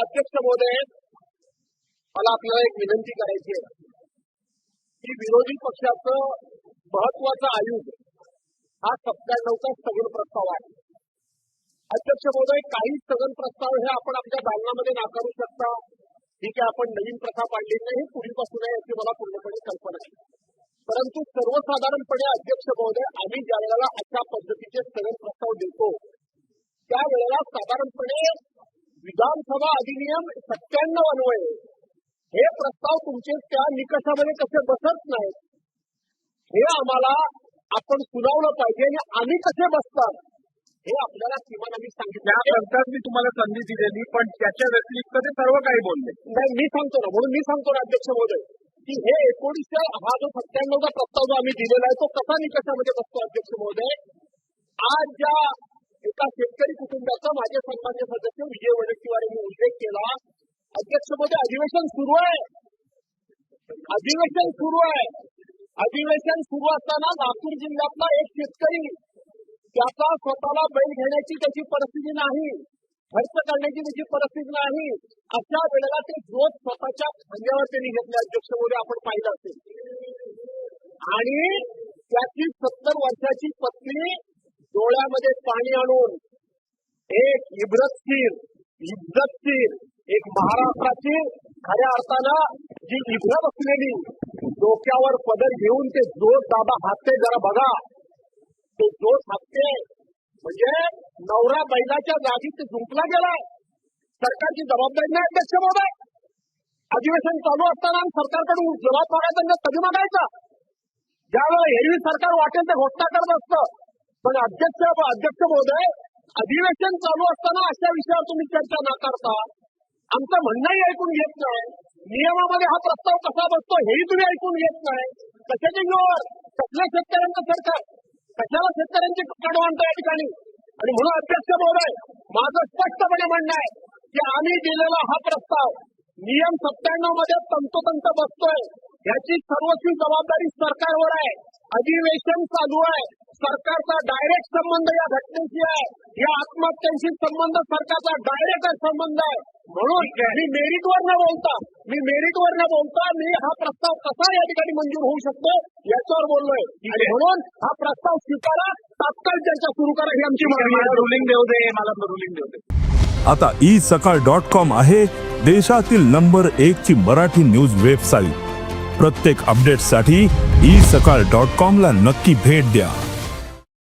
अध्यक्ष महोदय, मला आपल्याला एक विनंती करायची आहे की विरोधी पक्षाचं महत्वाचं आयुध हा 97चा स्थगन प्रस्ताव आहे. अध्यक्ष महोदय, काही स्थगन प्रस्ताव हे आपण आपल्या दालनामध्ये नाकारू शकता. ठीक आहे, आपण नवीन प्रथा पाडली नाही, पूर्वीपासून आहे याची मला पूर्णपणे कल्पना आहे. परंतु सर्वसाधारणपणे अध्यक्ष महोदय, आम्ही ज्या वेळेला अशा पद्धतीचे स्थगन प्रस्ताव देतो त्यावेळेला साधारणपणे विधानसभा अधिनियम 97 अन्वये हे प्रस्ताव तुमचे त्या निकषामध्ये कसे बसत नाहीत हे आम्हाला आपण सुनावलं पाहिजे आणि आम्ही कसे बसतात हे आपल्याला किमान आम्ही सांगितलं. त्यानंतर मी तुम्हाला संधी दिलेली, पण त्याच्या व्यतिरिक्त ते सर्व काही बोलले नाही. मी सांगतो ना, म्हणून मी सांगतो ना अध्यक्ष महोदय की हे 1900 हा जो 97चा प्रस्ताव जो आम्ही दिलेला आहे तो कसा निकषामध्ये बसतो. अध्यक्ष महोदय, आज ज्या एका शेतकरी कुटुंबाचा माझे सन्मान्य सदस्य विजय वडेट्टीवार यांनी उल्लेख केला. अध्यक्ष महोदय, अधिवेशन सुरू आहे. अधिवेशन सुरू असताना नागपूर जिल्ह्यातला एक शेतकरी त्याचा स्वतःला बैल घेण्याची त्याची परिस्थिती नाही, खर्च करण्याची त्याची परिस्थिती नाही, अशा वेळेला ते जोत स्वतःच्या खांद्यावर त्यांनी घेतले. अध्यक्ष महोदय, आपण पाहिलं असेल. आणि त्याची 70 वर्षाची पत्नी डोळ्यामध्ये पाणी आणून एक इज्जतशीर एक महाराष्ट्राची खऱ्या अर्थानं जी इज्जत असलेली डोक्यावर पदर घेऊन ते जोत दादा हातते, जरा बघा ते जोत हातते म्हणजे नवरा बैलाच्या जागी ते झुंकला गेलाय. सरकारची जबाबदारी नाही. अध्यक्ष महोदय, अधिवेशन चालू असताना सरकारकडून जबाब मागायचा कधी मागायचा? ज्यावेळेला एरवी सरकार वाटेल ते घोषणा करत असतं. पण अध्यक्ष महोदय, अधिवेशन चालू असताना अशा विषयावर तुम्ही चर्चा नाकारता, आमचं म्हणणंही ऐकून घेत नाही, नियमामध्ये हा प्रस्ताव कसा बसतो हेही तुम्ही ऐकून घेत नाही. कशाच्या जोर कसल्या शेतकऱ्यांचं सरकार, कशाला शेतकऱ्यांची काढू आणतो या ठिकाणी. आणि म्हणून अध्यक्ष महोदय, माझं स्पष्टपणे म्हणणं आहे की आम्ही दिलेला हा प्रस्ताव नियम 97 मध्ये तंतोतंत बसतोय. याची सर्वस्वी जबाबदारी सरकारवर आहे. अधिवेशन चालू आहे, सरकारचा डायरेक्ट संबंध या घटनेशी आहे, या आत्महत्यांशी संबंध सरकारचा डायरेक्ट संबंध आहे. म्हणून मी मेरिटवर न बोलता मी हा प्रस्ताव कसा या ठिकाणी मंजूर होऊ शकतो याच्यावर बोललोय. आणि म्हणून हा प्रस्ताव स्वीकारा, तात्काळ चर्चा सुरू करा ही आमची मागणी आहे. रुलिंग देऊ दे, मला रुलिंग देऊ दे. आता isakal.com आहे देशातील नंबर 1 ची मराठी न्यूज वेबसाईट. प्रत्येक अपडेटसाठी isakal.com ला नक्की भेट द्या.